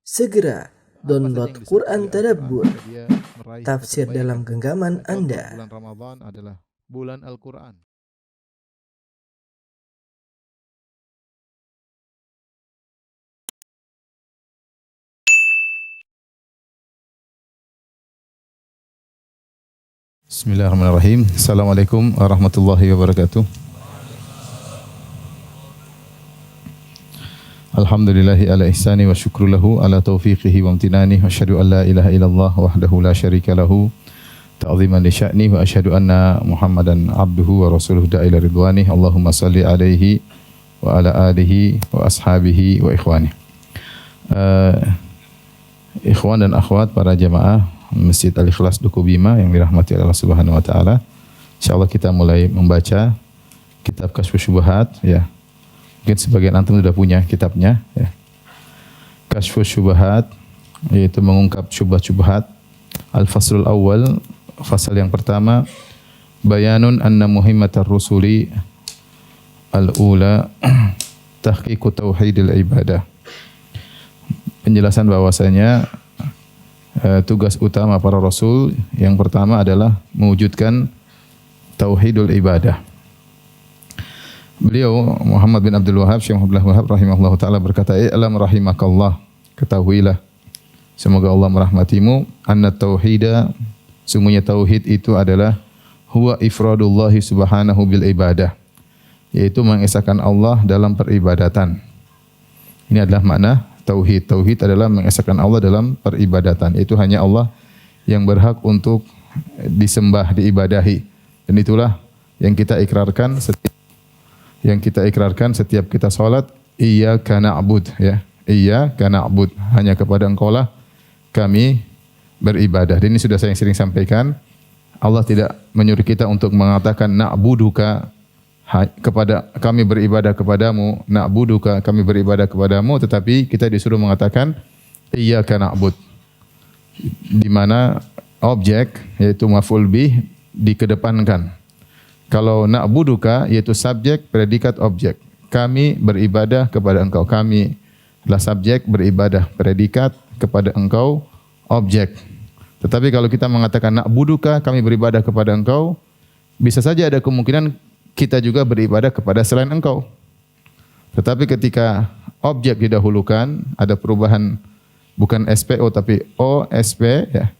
Segera download Apa saja yang Quran disebut Tadabbur, Al-Quran, dia meraih tafsir kebaikan. dalam genggaman Contoh, Anda. bulan Ramadan adalah bulan Al-Quran. Bismillahirrahmanirrahim. Assalamualaikum warahmatullahi wabarakatuh. Alhamdulillahi ala ihsani wa syukru lahu ala taufiqihi wa amtinani wa asyhadu an la ilaha illallah wahdahu la syarika lahu ta'ziman li sya'ni wa asyhadu anna Muhammadan abduhu wa rasuluhu da'ila ridwani. Allahumma salli alaihi wa ala alihi wa ashabihi wa ikhwani. Ikhwan dan akhwat para jamaah Masjid Al-Ikhlas Duku Bima yang dirahmati Allah Subhanahu wa taala. Insyaallah kita mulai membaca kitab Kasyfus Syubhat ya. Mungkin sebagian antum sudah punya kitabnya ya. Kasyfus Syubhat yaitu mengungkap syubhat-syubhat. Al-Faslul Awwal, fasal yang pertama, bayanun anna muhimmatar rusuli al-ula tahqiqu tauhidil ibadah. Penjelasan bahwasanya tugas utama para rasul yang pertama adalah mewujudkan tauhidul ibadah. Beliau Muhammad bin Abdul Wahhab, Syekh Abdullah Wahhab rahimahullah taala berkata, "I'lam rahimakallah." Ketahuilah, semoga Allah merahmatimu, anna tauhida, sungguhnya tauhid itu adalah huwa ifradullahi subhanahu bil ibadah, yaitu mengesahkan Allah dalam peribadatan. Ini adalah makna tauhid. Tauhid adalah mengesahkan Allah dalam peribadatan. Itu hanya Allah yang berhak untuk disembah, diibadahi. Dan itulah yang kita ikrarkan setiap kita salat, iyyaka na'bud ya. Iyyaka na'bud, hanya kepada Engkaulah kami beribadah. Dan ini sudah saya sering sampaikan. Allah tidak menyuruh kita untuk mengatakan na'buduka, kepada kami beribadah kepadamu, na'buduka, kami beribadah kepadamu, tetapi kita disuruh mengatakan iyyaka na'bud, di mana objek yaitu maf'ul bih dikedepankan. Kalau na'buduka yaitu subjek, predikat, objek. Kami beribadah kepada Engkau. Kami adalah subjek, beribadah, predikat, kepada Engkau, objek. Tetapi kalau kita mengatakan na'buduka, kami beribadah kepada Engkau, bisa saja ada kemungkinan kita juga beribadah kepada selain Engkau. Tetapi ketika objek didahulukan, ada perubahan bukan SPO tapi OSP ya.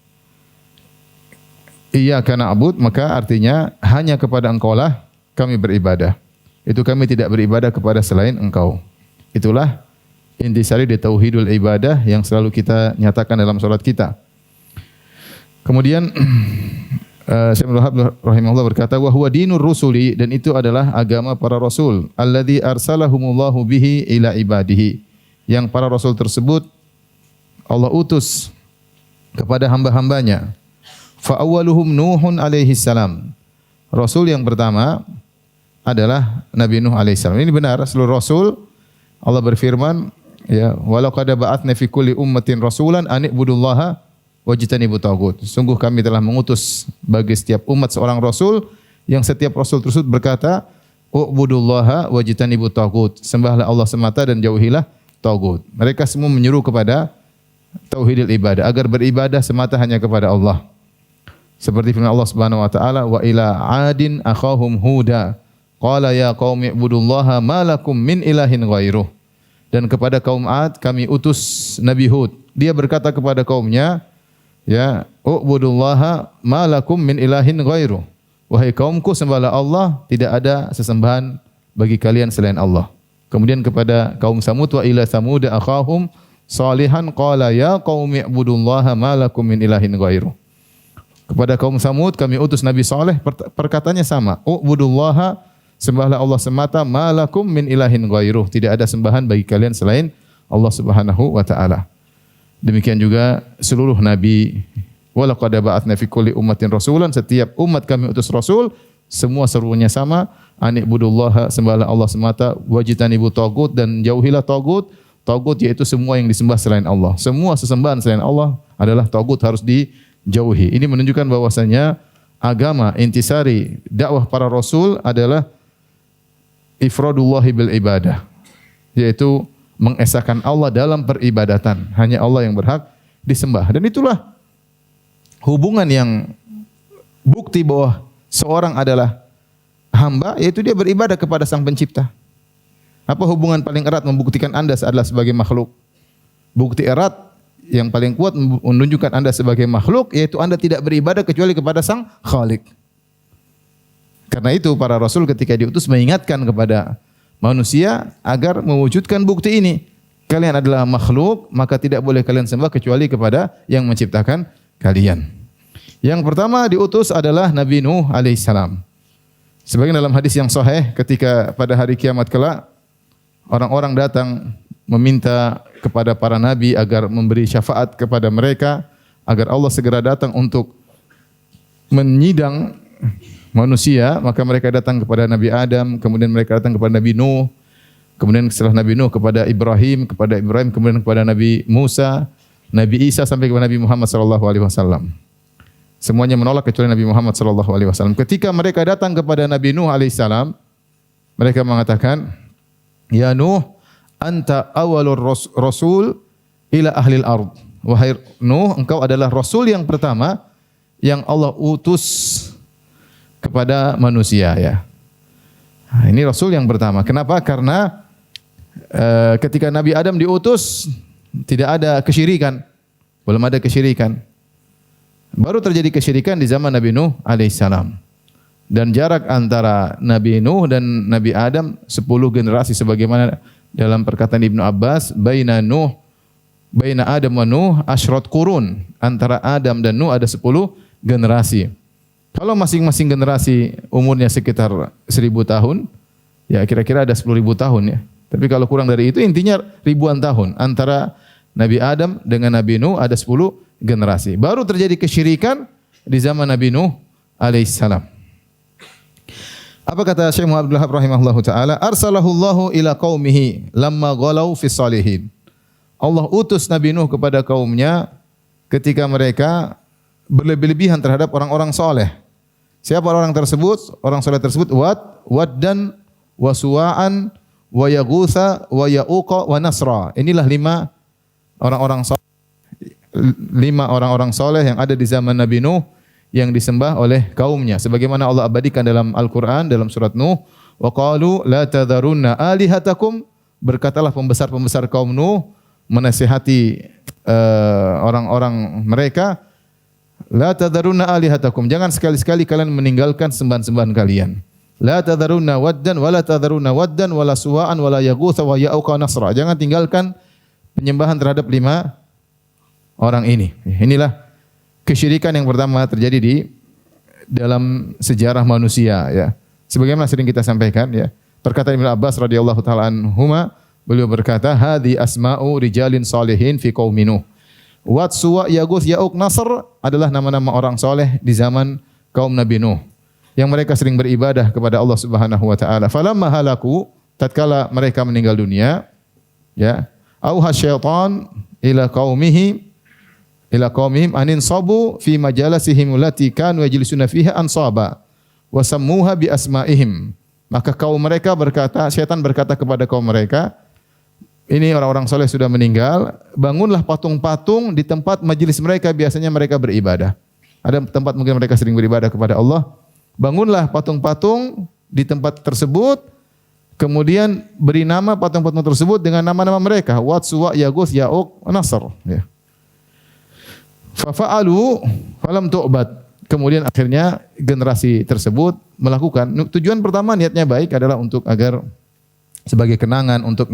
Iyyaka na'bud, maka artinya hanya kepada Engkaulah kami beribadah. Itu kami tidak beribadah kepada selain Engkau. Itulah intisari di tauhidul ibadah yang selalu kita nyatakan dalam salat kita. Kemudian Syekh Abdul Wahhab rahimahullah berkata, wa huwa dinur rusuli, dan itu adalah agama para rasul, alladzi arsalahumullahu bihi ila ibadihi, yang para rasul tersebut Allah utus kepada hamba-hambanya. Fa awwaluhum Nuhun alaihi salam. Rasul yang pertama adalah Nabi Nuh alaihi salam. Ini benar, seluruh rasul Allah berfirman, ya, walau qad ba'atsna fi kulli ummatin rasulan an ibudullaha wajtanibut taghut. Sungguh kami telah mengutus bagi setiap umat seorang rasul, yang setiap rasul tersebut berkata, ubudullaha wajtanibut taghut. Sembahlah Allah semata dan jauhilah taghut. Mereka semua menyuruh kepada tauhidul ibadah, agar beribadah semata hanya kepada Allah. Seperti firman Allah Subhanahu wa taala, wa ila 'adin akhahum huda qala ya qaumi ibudullaha ma lakum min ilahin ghairuh. Dan kepada kaum Ad kami utus Nabi Hud. Dia berkata kepada kaumnya, ya, ubudullaha ma lakum min ilahin ghairuh. Wahai kaumku, sembahlah Allah, tidak ada sesembahan bagi kalian selain Allah. Kemudian kepada kaum Samud, wa ila samud akhahum salihan qala ya qaumi ibudullaha ma lakum min ilahin ghairuh. Kepada kaum Samud kami utus Nabi Saleh, perkataannya sama. Ubudullaha, sembahlah Allah semata, ma lakum min ilahin ghairuh. Tidak ada sembahan bagi kalian selain Allah Subhanahu wa taala. Demikian juga seluruh nabi. Wa laqad ba'atsna fi kulli ummatin rasulan, setiap umat kami utus rasul, semua serunya sama, anibudullaha, sembahlah Allah semata, wajtanibut taghut, dan jauhilah taghut. Taghut yaitu semua yang disembah selain Allah. Semua sesembahan selain Allah adalah taghut, harus dijauhi. Ini menunjukkan bahwasanya agama intisari dakwah para rasul adalah ifradullahi bil ibadah, yaitu mengesahkan Allah dalam peribadatan. Hanya Allah yang berhak disembah. Dan itulah hubungan yang bukti bahwa seorang adalah hamba, yaitu dia beribadah kepada Sang Pencipta. Apa hubungan paling erat membuktikan Anda adalah sebagai makhluk? Bukti erat yang paling kuat menunjukkan Anda sebagai makhluk, yaitu Anda tidak beribadah kecuali kepada Sang Khalik. Karena itu para Rasul ketika diutus mengingatkan kepada manusia agar mewujudkan bukti ini. Kalian adalah makhluk, maka tidak boleh kalian sembah kecuali kepada yang menciptakan kalian. Yang pertama diutus adalah Nabi Nuh alaihissalam. Sebagian dalam hadis yang sahih, ketika pada hari kiamat kelak orang-orang datang meminta kepada para nabi agar memberi syafaat kepada mereka, agar Allah segera datang untuk menyidang manusia, maka mereka datang kepada Nabi Adam, kemudian mereka datang kepada Nabi Nuh, kemudian setelah Nabi Nuh kepada Ibrahim, kemudian kepada Nabi Musa, Nabi Isa sampai kepada Nabi Muhammad sallallahu alaihi wasallam. Semuanya menolak kecuali Nabi Muhammad sallallahu alaihi wasallam. Ketika mereka datang kepada Nabi Nuh alaihissalam, mereka mengatakan, "Ya Nuh, anta awalur rasul ila ahlil ard." Wahai Nuh, engkau adalah rasul yang pertama yang Allah utus kepada manusia, ya. Nah, ini rasul yang pertama. Kenapa? Karena ketika Nabi Adam diutus tidak ada kesyirikan. Belum ada kesyirikan. Baru terjadi kesyirikan di zaman Nabi Nuh alaihissalam. Dan jarak antara Nabi Nuh dan Nabi Adam 10 generasi sebagaimana dalam perkataan Ibnu Abbas, baina Adam wa Nuh asyrat qurun. Antara Adam dan Nuh ada 10 generasi. Kalau masing-masing generasi umurnya sekitar 1000 tahun, ya kira-kira ada 10.000 tahun ya. Tapi kalau kurang dari itu intinya ribuan tahun. Antara Nabi Adam dengan Nabi Nuh ada 10 generasi. Baru terjadi kesyirikan di zaman Nabi Nuh alaihissalam. Apa kata Syekh Muhammad bin Wahab rahimahullahu taala? Arsalahullahu ila qaumihi lamma ghalau fi salihin. Allah utus Nabi Nuh kepada kaumnya ketika mereka berlebih-lebihan terhadap orang-orang soleh. Siapa orang tersebut? Orang soleh tersebut Waddan wa Suwa'an wa Yaghutha wa Ya'uqa wa Nasra. Inilah 5 orang-orang soleh yang ada di zaman Nabi Nuh yang disembah oleh kaumnya. Sebagaimana Allah abadikan dalam Al-Quran, dalam surat Nuh, wa qalu la tadharunna alihatakum, berkatalah pembesar-pembesar kaum Nuh menasihati orang-orang mereka, la tadharunna alihatakum, jangan sekali-sekali kalian meninggalkan sembahan-sembahan kalian. La tadharunna waddan wa la tadharunna waddan wa la suwa'an wa la yaghutha wa ya'uqa nasra. Jangan tinggalkan penyembahan terhadap 5 orang ini. Inilah kesyirikan yang pertama terjadi di dalam sejarah manusia, ya. Sebagaimana sering kita sampaikan, ya. Perkataan Ibnu Abbas radhiyallahu taala anhuma, beliau berkata, "Hadhi asma'u rijalin salihin fi qaumi Nuh. Wat Suwa Yaguth Ya'uq Nasr adalah nama-nama orang soleh di zaman kaum Nabi Nuh yang mereka sering beribadah kepada Allah Subhanahu wa taala. Falamma halaku, tatkala mereka meninggal dunia, ya, auha syaitan ila qaumihim anin sabu fi majalasihim allati kanu yajlisuna fiha ansaba wa sammuha bi asma'ihim. Maka kaum mereka berkata, syaitan berkata kepada kaum mereka, ini orang-orang soleh sudah meninggal, bangunlah patung-patung di tempat majelis mereka, biasanya mereka beribadah. Ada tempat mungkin mereka sering beribadah kepada Allah. Bangunlah patung-patung di tempat tersebut, kemudian beri nama patung-patung tersebut dengan nama-nama mereka. Wat, Suwa, Yaguth, Ya'uq, Nasr. Ya. Fafa'alu falam tu'bad. Kemudian akhirnya generasi tersebut melakukan. Tujuan pertama niatnya baik adalah untuk agar sebagai kenangan, untuk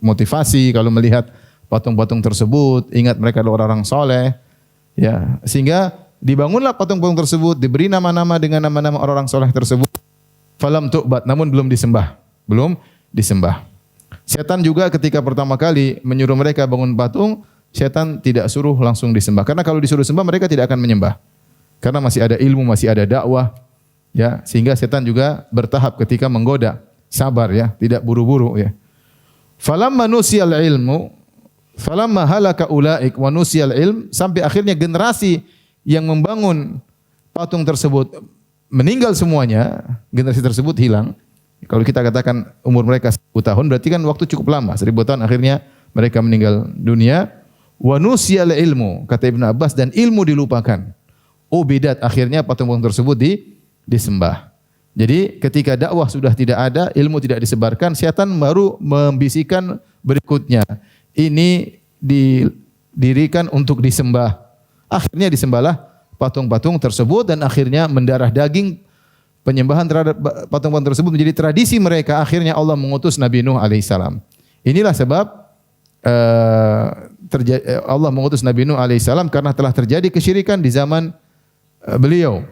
motivasi kalau melihat patung-patung tersebut, ingat mereka adalah orang-orang soleh, ya, sehingga dibangunlah patung-patung tersebut, diberi nama-nama dengan nama-nama orang-orang soleh tersebut. Falam tu'bad, namun belum disembah. Setan juga ketika pertama kali menyuruh mereka bangun patung, setan tidak suruh langsung disembah. Karena kalau disuruh sembah mereka tidak akan menyembah. Karena masih ada ilmu, masih ada dakwah, ya, sehingga setan juga bertahap ketika menggoda. Sabar, ya, tidak buru-buru, ya. Falamma nusiyal ilmu, falamma halaka ulaik wa nusiyal ilm, sampai akhirnya generasi yang membangun patung tersebut meninggal semuanya, generasi tersebut hilang, Kalau kita katakan umur mereka 1000 tahun, berarti kan waktu cukup lama. 1000 tahun akhirnya mereka meninggal dunia. Wa nusyal ilmu, kata Ibnu Abbas, dan ilmu dilupakan. Ubidat, akhirnya patung-patung tersebut disembah. Jadi ketika dakwah sudah tidak ada, ilmu tidak disebarkan, setan baru membisikkan berikutnya. Ini didirikan untuk disembah. Akhirnya disembahlah patung-patung tersebut dan akhirnya mendarah daging. Penyembahan terhadap patung-patung tersebut menjadi tradisi mereka. Akhirnya Allah mengutus Nabi Nuh alaihissalam. Inilah sebab Allah mengutus Nabi Nuh alaihissalam karena telah terjadi kesyirikan di zaman beliau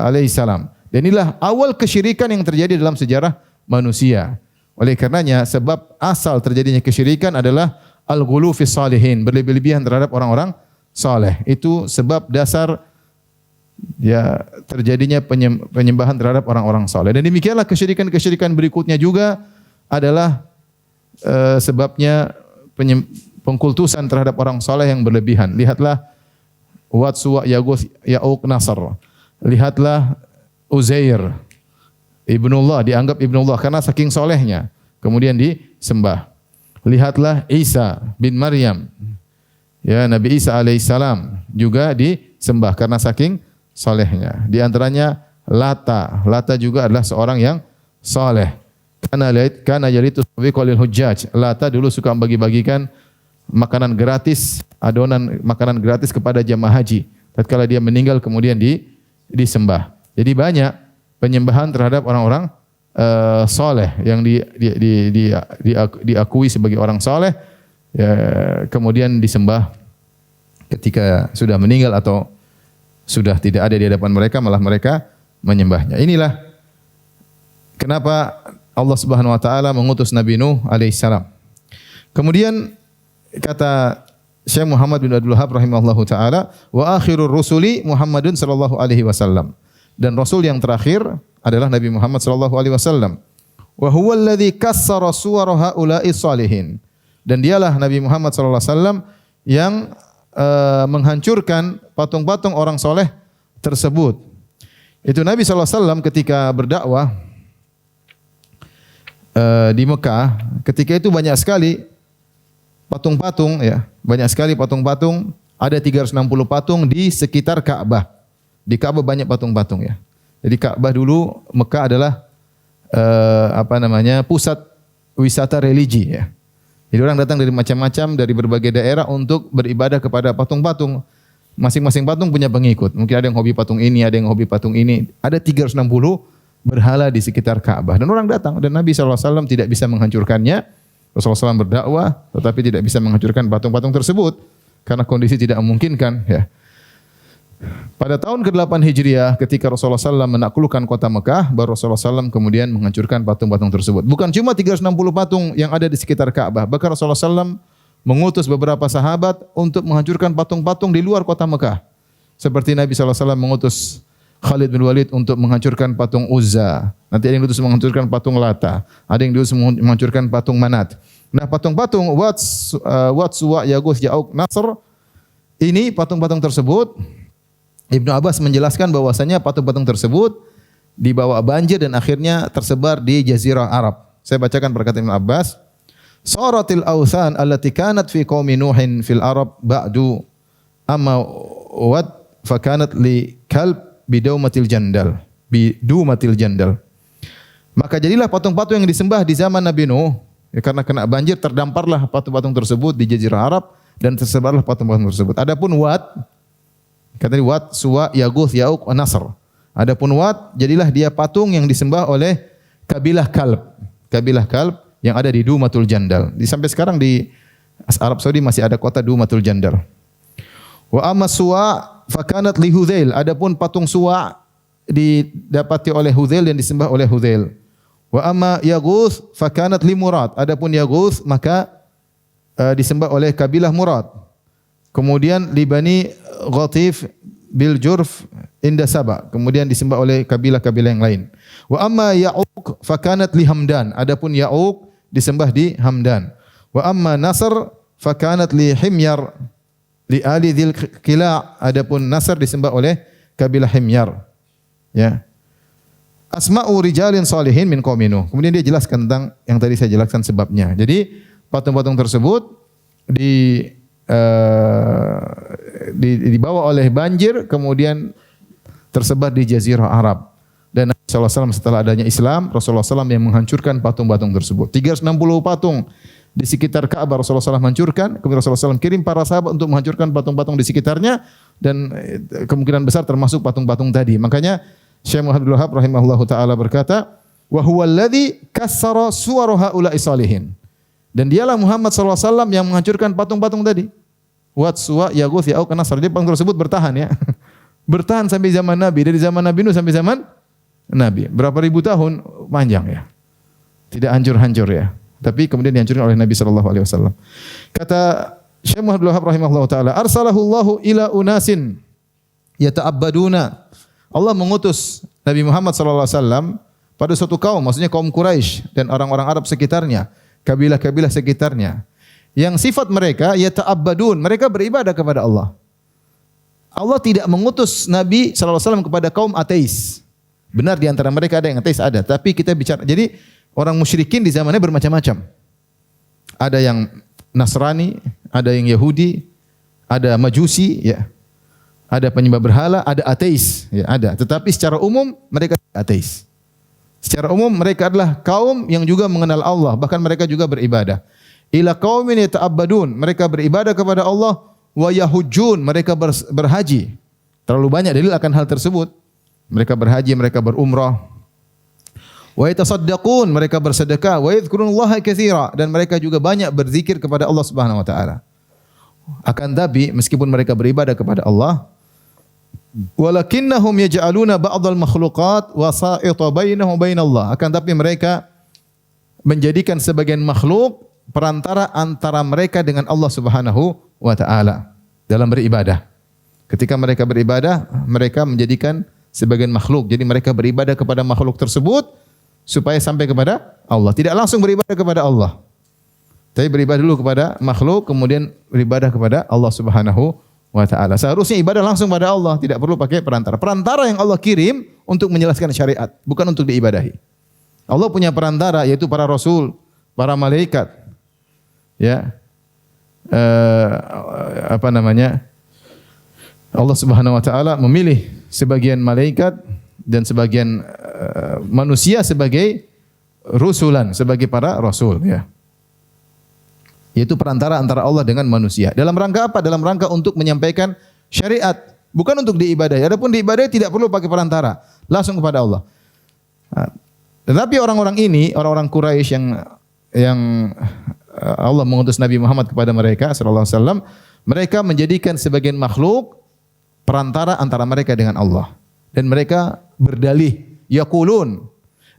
alaihissalam. Dan inilah awal kesyirikan yang terjadi dalam sejarah manusia. Oleh karenanya sebab asal terjadinya kesyirikan adalah al-ghulu fis salihin, berlebih-lebihan terhadap orang-orang saleh. Itu sebab dasar ya terjadinya penyembahan terhadap orang-orang saleh. Dan demikianlah kesyirikan-kesyirikan berikutnya juga adalah sebabnya pengkultusan terhadap orang saleh yang berlebihan. Lihatlah Wat, Suwa, Yaguth, Ya'uq, Nasr. Lihatlah Uzair ibnullah, dianggap ibnullah karena saking solehnya, kemudian disembah. Lihatlah Isa bin Maryam, ya Nabi Isa alaihissalam juga disembah karena saking solehnya. Di antaranya Lata. Lata juga adalah seorang yang soleh. Karena yalitu biqalil hujjaj. Lata dulu suka membagi-bagikan makanan gratis, adonan makanan gratis kepada jamaah haji. Tatkala dia meninggal kemudian disembah. Jadi banyak penyembahan terhadap orang-orang soleh yang diakui sebagai orang soleh, ya, kemudian disembah ketika sudah meninggal atau sudah tidak ada di hadapan mereka, malah mereka menyembahnya. Inilah kenapa Allah Subhanahu wa taala mengutus Nabi Nuh alaihissalam. Kemudian kata Syekh Muhammad bin Abdul Wahhab rahimahullahu taala, wa akhirur rusuli Muhammadun sallallahu alaihi wasallam. Dan rasul yang terakhir adalah Nabi Muhammad sallallahu alaihi wasallam. Wa huwa alladhi kassara suwara haula'i salihin. Dan dialah Nabi Muhammad sallallahu alaihi wasallam yang menghancurkan patung-patung orang soleh tersebut. Itu Nabi sallallahu alaihi wasallam ketika berdakwah di Mekah, ketika itu banyak sekali patung-patung, ya, banyak sekali patung-patung, ada 360 patung di sekitar Ka'bah. Di Ka'bah banyak patung-patung, ya. Jadi Ka'bah dulu Mekah adalah pusat wisata religi, ya. Jadi orang datang dari macam-macam, dari berbagai daerah untuk beribadah kepada patung-patung. Masing-masing patung punya pengikut. Mungkin ada yang hobi patung ini, ada yang hobi patung ini. Ada 360 berhala di sekitar Ka'bah. Dan orang datang, dan Nabi SAW tidak bisa menghancurkannya. Rasulullah SAW berdakwah, tetapi tidak bisa menghancurkan patung-patung tersebut karena kondisi tidak memungkinkan. Ya. Pada tahun ke-8 Hijriah, ketika Rasulullah SAW menaklukkan kota Mekah, baru Rasulullah SAW kemudian menghancurkan patung-patung tersebut. Bukan cuma 360 patung yang ada di sekitar Ka'bah, bahkan Rasulullah SAW mengutus beberapa sahabat untuk menghancurkan patung-patung di luar kota Mekah. Seperti Nabi SAW mengutus Khalid bin Walid untuk menghancurkan patung Uzza. Nanti ada yang diutus menghancurkan patung Lata. Ada yang diutus menghancurkan patung Manat. Nah, patung-patung Wat, Suwa, Yaguth, Ya'uq, Nasr, ini patung-patung tersebut, Ibnu Abbas menjelaskan bahwasanya patung-patung tersebut dibawa banjir dan akhirnya tersebar di Jazirah Arab. Saya bacakan perkataan Ibnu Abbas. Saratil awthan allati kanat fi qaumi Nuhin fil Arab ba'du amma wat fakanat li kalb bidumatil jandal. Maka jadilah patung-patung yang disembah di zaman Nabi Nuh, ya, karena kena banjir terdamparlah patung-patung tersebut di Jazirah Arab dan tersebarlah patung-patung tersebut. Adapun Wat, kata Wat, Suwa, Yaguth, Ya'uq, Nasr. Adapun Wat, jadilah dia patung yang disembah oleh kabilah Kalb. Kabilah Kalb yang ada di Dumatul Jandal. Sampai sekarang di Arab Saudi masih ada kota Dumatul Jandal. Wa amma Suwa fakanat li Hudzail. Adapun patung Suwa didapati oleh Hudzail dan disembah oleh Hudzail. Wa amma Yaguth fakanat li Murad. Adapun Yaguth maka disembah oleh kabilah Murad. Kemudian li Bani Ghatif bil Jurf inda Saba. Kemudian disembah oleh kabilah-kabilah yang lain. Wa amma Ya'uq fakanat li Hamdan. Adapun Ya'uq disembah di Hamdan. Wa amma Nasr fakanat li Himyar li ali dzil Qila'. Adapun Nasr disembah oleh kabilah Himyar. Ya. asma'u rijalin salihin min qaumi Nuh. Kemudian dia jelaskan tentang yang tadi saya jelaskan sebabnya. Jadi patung-patung tersebut dibawa oleh banjir kemudian tersebar di jazirah Arab. Dan Nabi SAW setelah adanya Islam, Rasulullah SAW yang menghancurkan patung-patung tersebut. 360 patung di sekitar Ka'bah Rasulullah SAW hancurkan. Kemudian Rasulullah SAW kirim para sahabat untuk menghancurkan patung-patung di sekitarnya. Dan kemungkinan besar termasuk patung-patung tadi. Makanya Syekh Muhammad Abdul Wahab rahimahullahu ta'ala berkata, wa huwa alladhi kassara suwara haula'i salihin. Dan dialah Muhammad SAW yang menghancurkan patung-patung tadi. Wat, Suwa, Yaguth, Ya'uq, Nasr. Jadi patung tersebut bertahan ya. Bertahan sampai zaman Nabi. Dari zaman Nabi Nuh sampai zaman Nabi. Berapa ribu tahun? Panjang ya. Tidak hancur-hancur ya. Tapi kemudian dihancurkan oleh Nabi SAW. Kata Syekh Muhammad Abdul Wahab rahimahullah ta'ala, arsalahu Allahu ila unasin yata'abbaduna. Allah mengutus Nabi Muhammad SAW pada suatu kaum, maksudnya kaum Quraisy dan orang-orang Arab sekitarnya, kabilah-kabilah sekitarnya. Yang sifat mereka yata'abbadun, mereka beribadah kepada Allah. Allah tidak mengutus Nabi SAW kepada kaum ateis. Benar di antara mereka ada yang ateis, ada. Tapi kita bicara, jadi orang musyrikin di zamannya bermacam-macam. Ada yang Nasrani, ada yang Yahudi, ada Majusi, ya. Ada penyembah berhala, ada ateis, ya ada. Tetapi secara umum mereka ateis. Secara umum mereka adalah kaum yang juga mengenal Allah, bahkan mereka juga beribadah. Ila qaumin yata'abbadun, mereka beribadah kepada Allah, wa yahujjun, mereka berhaji. Terlalu banyak dalil akan hal tersebut. Mereka berhaji, mereka berumrah. Wa yatasaddaqun, mereka bersedekah, wa yadhkurullaha katsira, dan mereka juga banyak berzikir kepada Allah Subhanahu wa taala. Akan tapi meskipun mereka beribadah kepada Allah, walakinnahum yaj'aluna ba'dal makhluqat wasa'ita bainahum bainallah. Akan tapi mereka menjadikan sebagian makhluk perantara antara mereka dengan Allah Subhanahu wa taala dalam beribadah. Ketika mereka beribadah, mereka menjadikan sebagian makhluk. Jadi mereka beribadah kepada makhluk tersebut supaya sampai kepada Allah. Tidak langsung beribadah kepada Allah. Tapi beribadah dulu kepada makhluk, kemudian beribadah kepada Allah Subhanahu wa taala. Seharusnya ibadah langsung pada Allah, tidak perlu pakai perantara. Perantara yang Allah kirim untuk menjelaskan syariat, bukan untuk diibadahi. Allah punya perantara yaitu para rasul, para malaikat. Ya. Allah Subhanahu wa taala memilih sebagian malaikat dan sebagian manusia sebagai rusulan, sebagai para rasul, ya. Yaitu perantara antara Allah dengan manusia. Dalam rangka apa? Dalam rangka untuk menyampaikan syariat, bukan untuk diibadahi. Adapun diibadahi tidak perlu pakai perantara, langsung kepada Allah. Tetapi orang-orang ini, orang-orang Quraisy yang Allah mengutus Nabi Muhammad kepada mereka sallallahu alaihi wasallam, mereka menjadikan sebagian makhluk perantara antara mereka dengan Allah. Dan mereka berdalih, yaqulun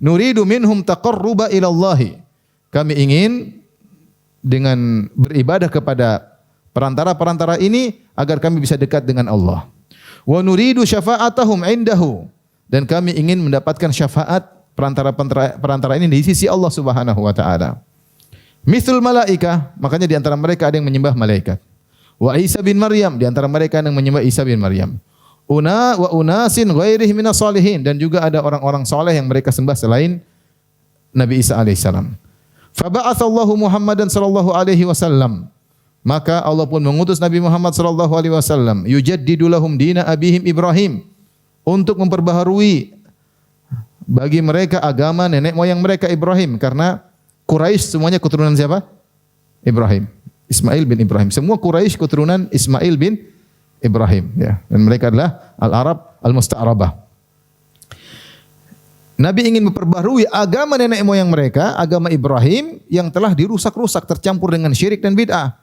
nuridu minhum taqarruba ila Allah. Kami ingin dengan beribadah kepada perantara-perantara ini agar kami bisa dekat dengan Allah. Wa nuridu syafa'atahum indahu, dan kami ingin mendapatkan syafaat perantara ini di sisi Allah Subhanahu wa taala. Mithlul malaikah, makanya di antara mereka ada yang menyembah malaikat. Wa Isa bin Maryam, di antara mereka ada yang menyembah Isa bin Maryam. Wa unasin ghairihi minas salihin, dan juga ada orang-orang saleh yang mereka sembah selain Nabi Isa alaihissalam. Faba'atsallahu Muhammadan sallallahu alaihi wasallam. Maka Allah pun mengutus Nabi Muhammad sallallahu alaihi wasallam, yujaddidu lahum dina abihim Ibrahim, untuk memperbaharui bagi mereka agama nenek moyang mereka Ibrahim, karena Quraisy semuanya keturunan siapa? Ibrahim. Ismail bin Ibrahim. Semua Quraisy keturunan Ismail bin Ibrahim, ya. Dan mereka adalah al-Arab al-Musta'rabah. Nabi ingin memperbaharui agama nenek moyang mereka, agama Ibrahim yang telah dirusak-rusak, tercampur dengan syirik dan bid'ah.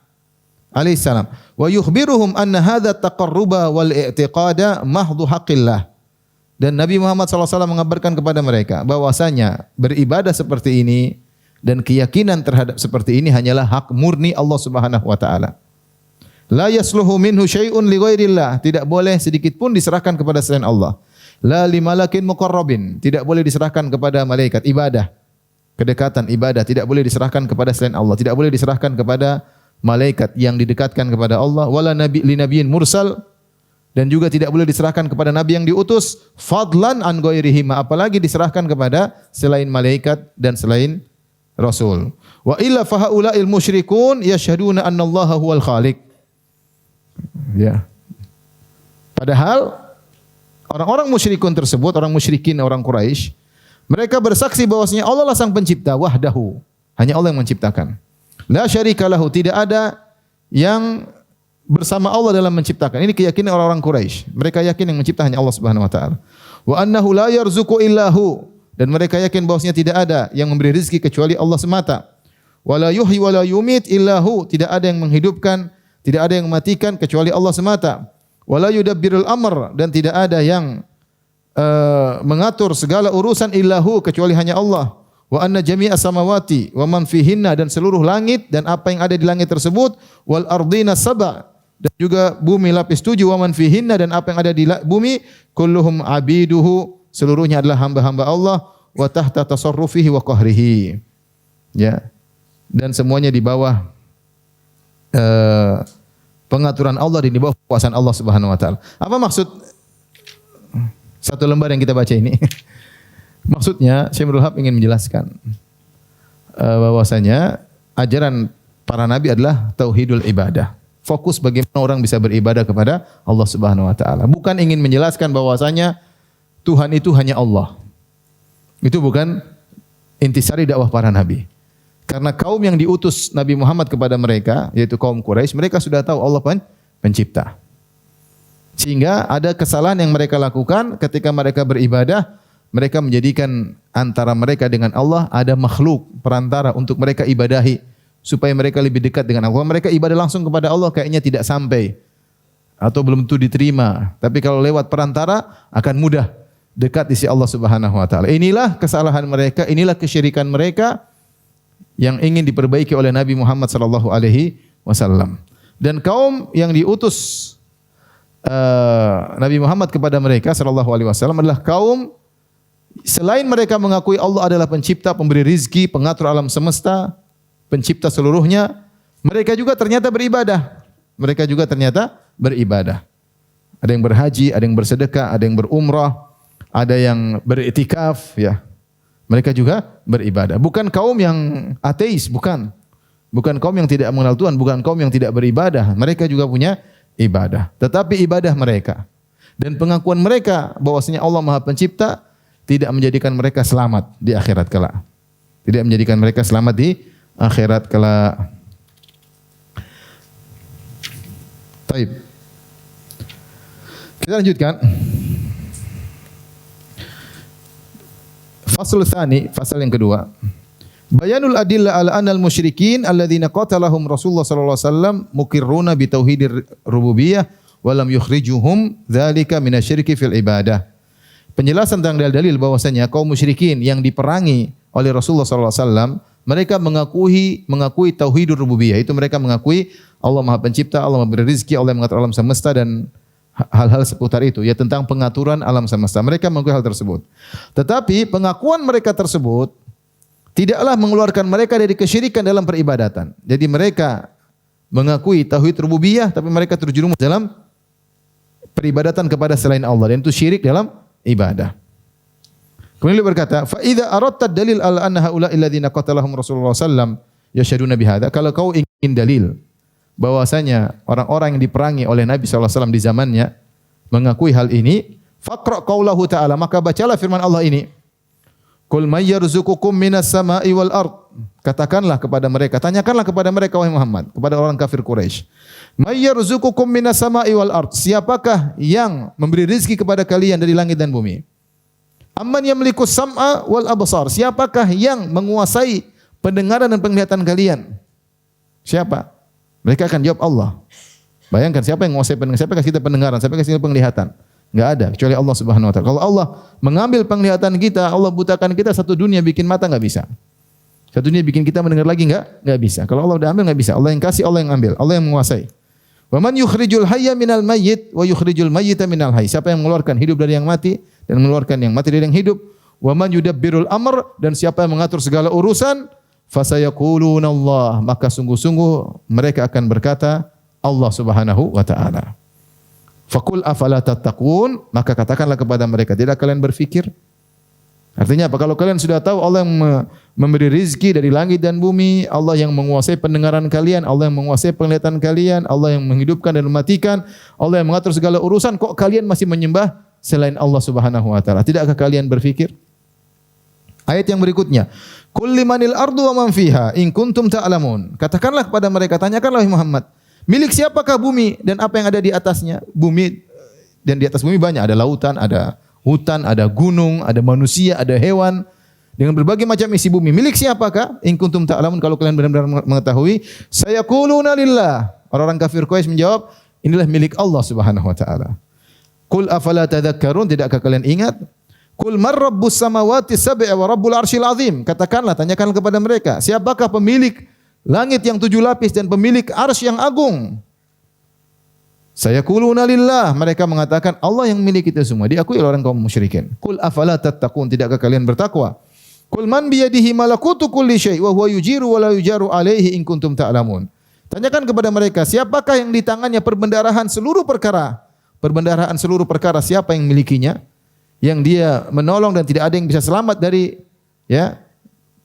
Alaihissalam. Wa yukhbiruhum anna hadha taqarruba wal i'tiqada mahdhu haqqillah. Dan Nabi Muhammad SAW mengabarkan kepada mereka bahwasanya beribadah seperti ini dan keyakinan terhadap seperti ini hanyalah hak murni Allah Subhanahu wa taala. La yasluhu minhu syai'un li ghairillah, tidak boleh sedikit pun diserahkan kepada selain Allah. La li malakin muqarrabin, tidak boleh diserahkan kepada malaikat. Ibadah, kedekatan ibadah tidak boleh diserahkan kepada selain Allah, tidak boleh diserahkan kepada malaikat yang didekatkan kepada Allah. Wala nabi li nabiyyin mursal, dan juga tidak boleh diserahkan kepada nabi yang diutus, fadlan an ghairihi, apalagi diserahkan kepada selain malaikat dan selain rasul. Wa illa fa haula'il musyrikun yashhaduna anna Allah huwal khaliq. Ya. Padahal orang-orang musyrikun tersebut, orang musyrikin, orang Quraisy, mereka bersaksi bahwasanya Allah lah sang pencipta wahdahu. Hanya Allah yang menciptakan. La syarika lahu, tidak ada yang bersama Allah dalam menciptakan. Ini keyakinan orang-orang Quraisy. Mereka yakin yang mencipta hanya Allah Subhanahu wa taala. Wa annahu la yarzuqu illahu, dan mereka yakin bahwasanya tidak ada yang memberi rezeki kecuali Allah semata. Wala yuhyi wala yumit illahu, tidak ada yang menghidupkan, tidak ada yang mematikan kecuali Allah semata. Wala yudabbirul amr, dan tidak ada yang mengatur segala urusan illahu kecuali hanya Allah. Wa anna jami'a samawati wa man fihinna, dan seluruh langit dan apa yang ada di langit tersebut, wal ardina sab'a, dan juga bumi lapis 7, wa man fihinna, dan apa yang ada di bumi, kulluhum abiduhu, seluruhnya adalah hamba-hamba Allah, wa tahta tasarrufihi wa qahrihi. Ya. Dan semuanya di bawah pengaturan Allah, di bawah kekuasaan Allah Subhanahu wa taala. Apa maksud satu lembar yang kita baca ini? Maksudnya Syekh Abdul Wahab ingin menjelaskan bahwasanya ajaran para nabi adalah tauhidul ibadah. Fokus bagaimana orang bisa beribadah kepada Allah Subhanahu wa taala. Bukan ingin menjelaskan bahwasanya Tuhan itu hanya Allah. Itu bukan intisari dakwah para nabi. Karena kaum yang diutus Nabi Muhammad kepada mereka, yaitu kaum Quraisy, mereka sudah tahu Allah pencipta. Sehingga ada kesalahan yang mereka lakukan ketika mereka beribadah, mereka menjadikan antara mereka dengan Allah ada makhluk perantara untuk mereka ibadahi, supaya mereka lebih dekat dengan Allah. Mereka ibadah langsung kepada Allah kayaknya tidak sampai atau belum tentu diterima. Tapi kalau lewat perantara akan mudah dekat di sisi Allah Subhanahu wa taala. Inilah kesalahan mereka, inilah kesyirikan mereka yang ingin diperbaiki oleh Nabi Muhammad sallallahu alaihi wasallam. Dan kaum yang diutus Nabi Muhammad kepada mereka sallallahu alaihi wasallam adalah kaum, selain mereka mengakui Allah adalah pencipta, pemberi rizki, pengatur alam semesta, pencipta seluruhnya, mereka juga ternyata beribadah. Mereka juga ternyata beribadah. Ada yang berhaji, ada yang bersedekah, ada yang berumrah, ada yang beriktikaf, ya. Mereka juga beribadah. Bukan kaum yang ateis, bukan. Bukan kaum yang tidak mengenal Tuhan, bukan kaum yang tidak beribadah. Mereka juga punya ibadah. Tetapi ibadah mereka dan pengakuan mereka bahwasanya Allah Maha Pencipta tidak menjadikan mereka selamat di akhirat kelak. Tidak menjadikan mereka selamat di akhirat kelak. Baik. Kita lanjutkan. Fasal tsani, fasal yang kedua. Bayanul adillah ala anal musyrikin alladzina qatalahum Rasulullah sallallahu alaihi wasallam muqirruna bi tauhidir rububiyah wa lam yukhrijuhum dzalika minasyirki fil ibadah. Penjelasan tentang dalil bahwasanya kaum musyrikin yang diperangi oleh Rasulullah sallallahu alaihi wasallam, mereka mengakui tauhidur rububiyah. Itu mereka mengakui Allah Maha Pencipta, Allah memberi rezeki, Allah yang mengatur alam semesta dan hal-hal seputar itu, ya, tentang pengaturan alam semesta. Mereka mengakui hal tersebut. Tetapi pengakuan mereka tersebut tidaklah mengeluarkan mereka dari kesyirikan dalam peribadatan. Jadi mereka mengakui tauhid rububiyah, tapi mereka terjerumus dalam peribadatan kepada selain Allah, dan itu syirik dalam ibadah. Kemudian beliau berkata, fa idza aradta dalil ala anna haula alladziina qatalahum Rasulullah sallam yashhaduna bihadza. Kalau kau ingin dalil bahwasanya orang-orang yang diperangi oleh Nabi sallallahu alaihi wasallam di zamannya mengakui hal ini, faqra qaulahu ta'ala, maka bacalah firman Allah ini. Qul may yarzuqukum minas sama'i wal ard. Katakanlah kepada mereka, tanyakanlah kepada mereka wahai Muhammad, kepada orang kafir Quraisy. May yarzuqukum minas sama'i wal ard. Siapakah yang memberi rezeki kepada kalian dari langit dan bumi? Amman yamliku sam'a wal absar. Siapakah yang menguasai pendengaran dan penglihatan kalian? Siapa? Mereka akan jawab Allah. Bayangkan siapa yang menguasai pendengaran, siapa yang kasih kita pendengaran, siapa yang kasih kita penglihatan? Enggak ada kecuali Allah Subhanahu wa taala. Kalau Allah mengambil penglihatan kita, Allah butakan kita, satu dunia bikin mata enggak bisa. Satu dunia bikin kita mendengar lagi enggak bisa. Kalau Allah udah ambil enggak bisa. Allah yang kasih, Allah yang ambil, Allah yang menguasai. Wa man yukhrijul hayya minal mayyit wa yukhrijul mayyita minal hayy. Siapa yang mengeluarkan hidup dari yang mati dan mengeluarkan yang mati dari yang hidup? Wa man yudabbirul amr, dan siapa yang mengatur segala urusan? Fasayaquluna Allah, maka sungguh-sungguh mereka akan berkata Allah Subhanahu wa taala. Faqul afala tattaqun, maka katakanlah kepada mereka, tidak kalian berfikir? Artinya apa? Kalau kalian sudah tahu Allah yang memberi rizki dari langit dan bumi, Allah yang menguasai pendengaran kalian, Allah yang menguasai penglihatan kalian, Allah yang menghidupkan dan mematikan, Allah yang mengatur segala urusan, kok kalian masih menyembah selain Allah Subhanahu wa taala? Tidakkah kalian berfikir? Ayat yang berikutnya, Qul limanil ardu wa man fiha in kuntum ta'lamun. Katakanlah kepada mereka, tanyakanlah wahai Muhammad, milik siapakah bumi dan apa yang ada di atasnya? Bumi dan di atas bumi banyak, ada lautan, ada hutan, ada gunung, ada manusia, ada hewan dengan berbagai macam isi bumi. Milik siapakah? In kuntum ta'lamun, kalau kalian benar-benar mengetahui, sayaquluna lillah. Orang-orang kafir Quraisy menjawab, inilah milik Allah Subhanahu wa taala. Qul afala tadhakkarun, tidakkah kalian ingat? Qul man rabbus samawati sab'i wa rabbul arsyil azim. Katakanlah, tanyakan kepada mereka, siapakah pemilik langit yang 7 lapis dan pemilik arsy yang agung? Sayaquluna lillah, mereka mengatakan Allah yang milik itu semua. Diakui oleh orang kaum musyrikin. Qul afala tattaqun, tidakkah kalian bertakwa? Qul man biyadihi malakutu kulli syai' wa huwa yujiru wa la yujaru alaihi in kuntum ta'lamun. Tanyakan kepada mereka, siapakah yang di tangannya perbendaharaan seluruh perkara? Perbendaharaan seluruh perkara, siapa yang milikinya? Yang dia menolong dan tidak ada yang bisa selamat dari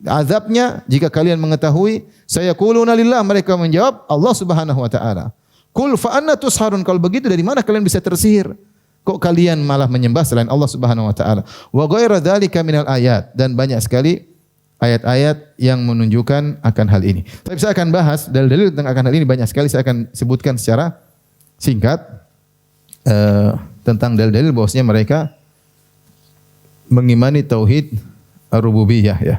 azabnya jika kalian mengetahui. Sayaquluna lillah, mereka menjawab Allah Subhanahu wa taala. Qul fa anna tusharun, kalau begitu dari mana kalian bisa tersihir? Kok kalian malah menyembah selain Allah Subhanahu wa taala? Wa ghairu dzalika minal ayat, dan banyak sekali ayat-ayat yang menunjukkan akan hal ini. Tapi saya akan bahas dalil-dalil tentang akan hal ini banyak sekali, saya akan sebutkan secara singkat tentang dalil-dalil bahwasanya mereka mengimani tauhid ar-rububiyah ya.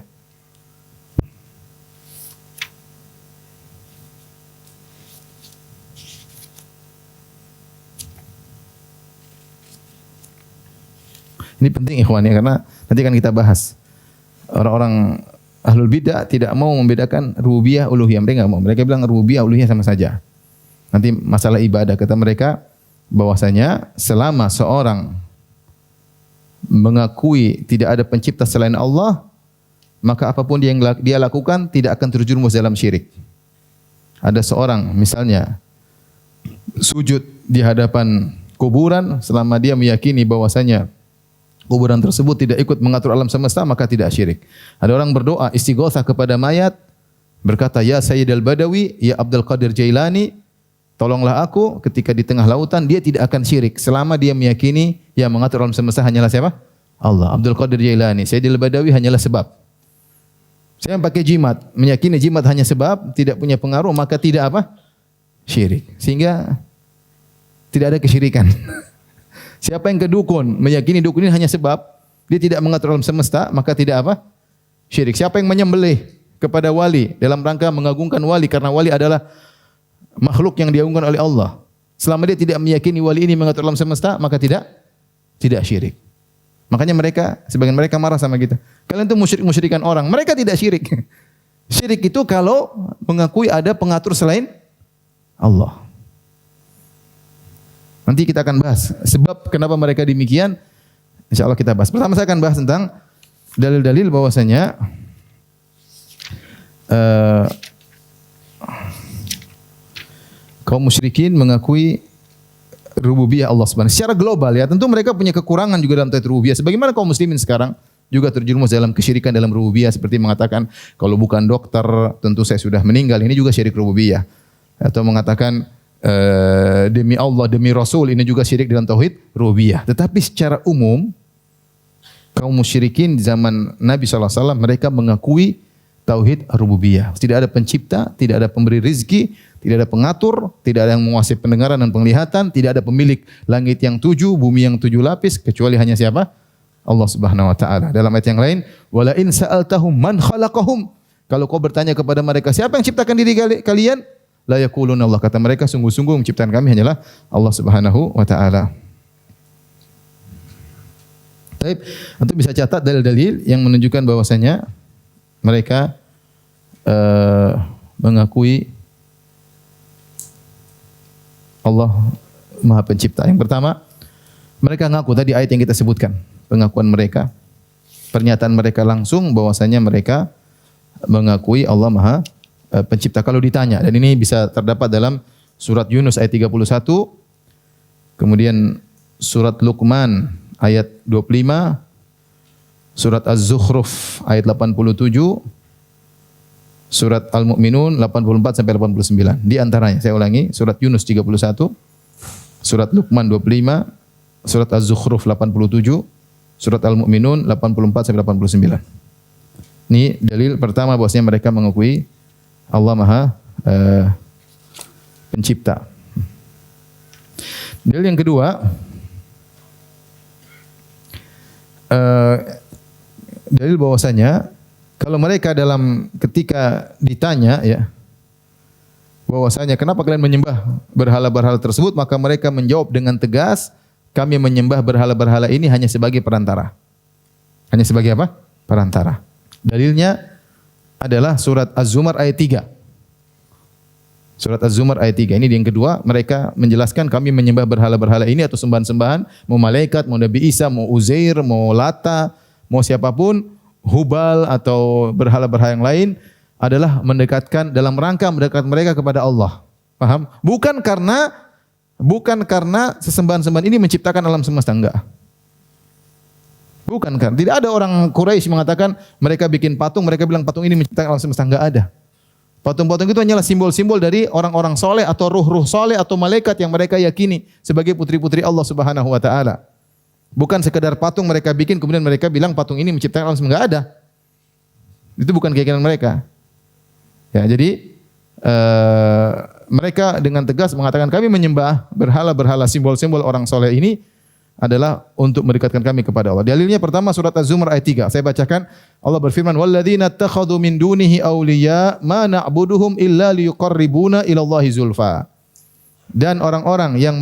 Ini penting ikhwan ya, karena nanti akan kita bahas. Orang-orang ahlul bidah tidak mau membedakan rububiyah uluhiyah. Mereka enggak mau. Mereka bilang rububiyah uluhiyah sama saja. Nanti masalah ibadah, kata mereka bahwasanya selama seorang mengakui tidak ada pencipta selain Allah, maka apapun yang dia lakukan tidak akan terjerumus dalam syirik. Ada seorang misalnya sujud di hadapan kuburan, selama dia meyakini bahwasanya kuburan tersebut tidak ikut mengatur alam semesta, maka tidak syirik. Ada orang berdoa istighatsah kepada mayat, berkata, ya Sayyidal Badawi, ya Abdul Qadir Jailani, tolonglah aku ketika di tengah lautan, dia tidak akan syirik selama dia meyakini yang mengatur alam semesta hanyalah siapa? Allah. Abdul Qadir Jailani, Sayyidal Badawi hanyalah sebab. Saya pakai jimat, meyakini jimat hanya sebab, tidak punya pengaruh, maka tidak apa? Syirik. Sehingga tidak ada kesyirikan. Siapa yang ke dukun, meyakini dukun ini hanya sebab, dia tidak mengatur alam semesta, maka tidak apa? Syirik. Siapa yang menyembelih kepada wali dalam rangka mengagungkan wali, karena wali adalah makhluk yang diagungkan oleh Allah, selama dia tidak meyakini wali ini mengatur alam semesta, maka tidak syirik. Makanya sebagian mereka marah sama kita. Kalian itu musyrik-musyrikan orang. Mereka tidak syirik. Syirik itu kalau mengakui ada pengatur selain Allah. Nanti kita akan bahas sebab kenapa mereka demikian. Insyaallah kita bahas. Pertama saya akan bahas tentang dalil-dalil bahwasanya kaum musyrikin mengakui rububiyah Allah Subhanahu secara global ya. Tentu mereka punya kekurangan juga dalam tauhid rububiyah. Sebagaimana kaum muslimin sekarang juga terjerumus dalam kesyirikan dalam rububiyah, seperti mengatakan kalau bukan dokter tentu saya sudah meninggal. Ini juga syirik rububiyah. Atau mengatakan demi Allah, demi Rasul, ini juga syirik dalam tauhid rububiyah. Tetapi secara umum kaum musyrikin di zaman Nabi SAW mereka mengakui tauhid rububiyah. Tidak ada pencipta, tidak ada pemberi rizki, tidak ada pengatur, tidak ada yang menguasai pendengaran dan penglihatan, tidak ada pemilik langit yang 7, bumi yang 7 lapis, kecuali hanya siapa? Allah Subhanahu wa taala. Dalam ayat yang lain, wala in sa'altahum man khalaqahum. Kalau kau bertanya kepada mereka, siapa yang ciptakan diri kalian? La yaquluna Allah, kata mereka sungguh-sungguh menciptakan kami hanyalah Allah Subhanahu wa taala. Baik, antum bisa catat dalil-dalil yang menunjukkan bahwasanya mereka mengakui Allah Maha Pencipta. Yang pertama, mereka ngaku tadi ayat yang kita sebutkan, pengakuan mereka, pernyataan mereka langsung bahwasanya mereka mengakui Allah Maha Pencipta. Kalau ditanya, dan ini bisa terdapat dalam surat Yunus ayat 31, Kemudian surat Luqman ayat 25, surat Az-Zukhruf ayat 87, surat Al-Mu'minun 84 sampai 89. Di antaranya saya ulangi, surat Yunus 31, surat Luqman 25, surat Az-Zukhruf 87, surat Al-Mu'minun 84 sampai 89. Ini dalil pertama bahwasanya mereka mengakui Allah Maha Pencipta. Dalil yang kedua, dalil bahwasanya kalau mereka ketika ditanya ya bahwasanya kenapa kalian menyembah berhala-berhala tersebut, maka mereka menjawab dengan tegas, kami menyembah berhala-berhala ini hanya sebagai perantara. Hanya sebagai apa? Perantara. Dalilnya adalah surat Az-Zumar ayat 3. Surat Az-Zumar ayat 3. Ini yang kedua, mereka menjelaskan kami menyembah berhala-berhala ini atau sembahan-sembahan, mau malaikat, mau Nabi Isa, mau Uzair, mau Lata, mau siapapun, Hubal atau berhala-berhala yang lain adalah dalam rangka mendekatkan mereka kepada Allah. Paham? Bukan karena sesembahan-sembahan ini menciptakan alam semesta, enggak. Bukan kan? Tidak ada orang Quraisy mengatakan mereka bikin patung, mereka bilang patung ini menciptakan alam semesta, enggak ada. Patung-patung itu hanyalah simbol-simbol dari orang-orang soleh atau ruh-ruh soleh atau malaikat yang mereka yakini sebagai putri-putri Allah Subhanahu wa taala. Bukan sekedar patung mereka bikin kemudian mereka bilang patung ini menciptakan alam semesta, enggak ada. Itu bukan keyakinan mereka. Ya, jadi mereka dengan tegas mengatakan kami menyembah berhala-berhala simbol-simbol orang soleh ini adalah untuk mendekatkan kami kepada Allah. Dalilnya pertama surat Az-Zumar ayat 3. Saya bacakan. Allah berfirman, "Walladzina ittakhadhu min dunihi awliya ma na'buduhum illa liyuqarribuna ila Allahi zulfa." Dan orang-orang yang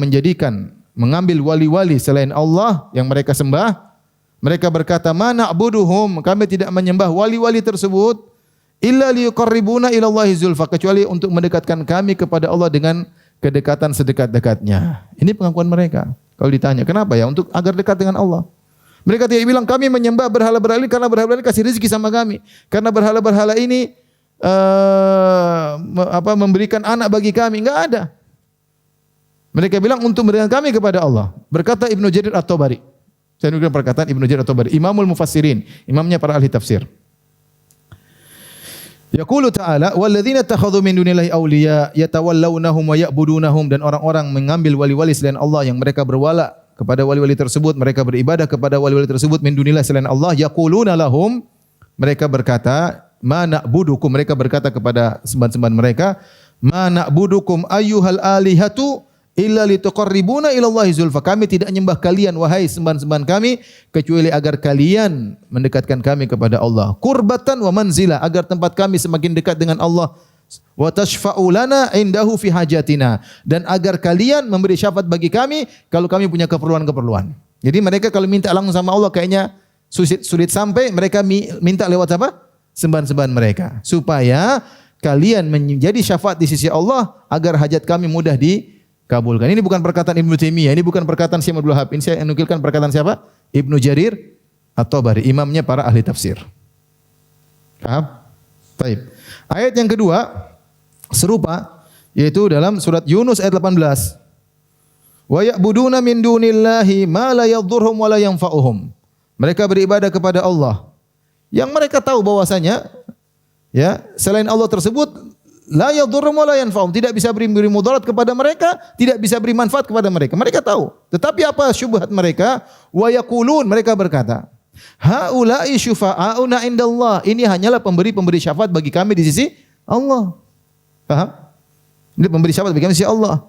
mengambil wali-wali selain Allah yang mereka sembah, mereka berkata, "Ma na'buduhum," kami tidak menyembah wali-wali tersebut illa liyuqarribuna ila Allahi zulfa, kecuali untuk mendekatkan kami kepada Allah dengan kedekatan sedekat-dekatnya. Ini pengakuan mereka. Kalau ditanya, kenapa ya? Untuk agar dekat dengan Allah. Mereka tidak bilang kami menyembah berhala-berhala ini karena berhala ini kasih rezeki sama kami. Karena berhala-berhala ini memberikan anak bagi kami. Enggak ada. Mereka bilang untuk mendekatkan kami kepada Allah. Berkata Ibnu Jarir At-Tabari. Saya nukilkan perkataan Ibnu Jarir At-Tabari, Imamul Mufassirin, imamnya para ahli tafsir. Yaqulu ta'ala walladzina takhadhu min dunillahi awliya yatawallawnahum wa ya'budunahum, dan orang-orang mengambil wali-wali selain Allah yang mereka berwala kepada wali-wali tersebut, mereka beribadah kepada wali-wali tersebut min dunillahi selain Allah, yaquluna lahum, mereka berkata ma na'budukum, mereka berkata kepada sembahan-sembahan mereka, ma na'budukum ayyuhal alihatu illa lituqarribuna ila Allahi zulfa, kami tidak menyembah kalian wahai sembahan-sembahan kami kecuali agar kalian mendekatkan kami kepada Allah, qurbatan wa manzila, agar tempat kami semakin dekat dengan Allah, wa tashfa'u lana indahu fi hajatina, dan agar kalian memberi syafaat bagi kami kalau kami punya keperluan-keperluan. Jadi mereka kalau minta langsung sama Allah kayaknya sulit sampai, mereka minta lewat apa? Sembahan-sembahan mereka, supaya kalian menjadi syafaat di sisi Allah agar hajat kami mudah dikabulkan. Ini bukan perkataan Ibnu Taimiyah, ini bukan perkataan Syekh Abdul Wahab. Ini saya nukilkan perkataan siapa? Ibnu Jarir At-Tabari, imamnya para ahli tafsir. Paham? Baik. Ayat yang kedua serupa, yaitu dalam surat Yunus ayat 18. Wa ya'buduna min dunillahi ma la yadhurhum wa la yanfa'uhum. Mereka beribadah kepada Allah yang mereka tahu bahwasanya ya selain Allah tersebut la yadhurrum wa la yanfa'um, tidak bisa beri mudarat kepada mereka, tidak bisa beri manfaat kepada mereka. Mereka tahu. Tetapi apa syubhat mereka? Wa yaqulun, mereka berkata, haula'i syufa'auna indallah, ini hanyalah pemberi syafaat bagi kami di sisi Allah. Paham? Ini pemberi syafaat bagi kami di sisi Allah.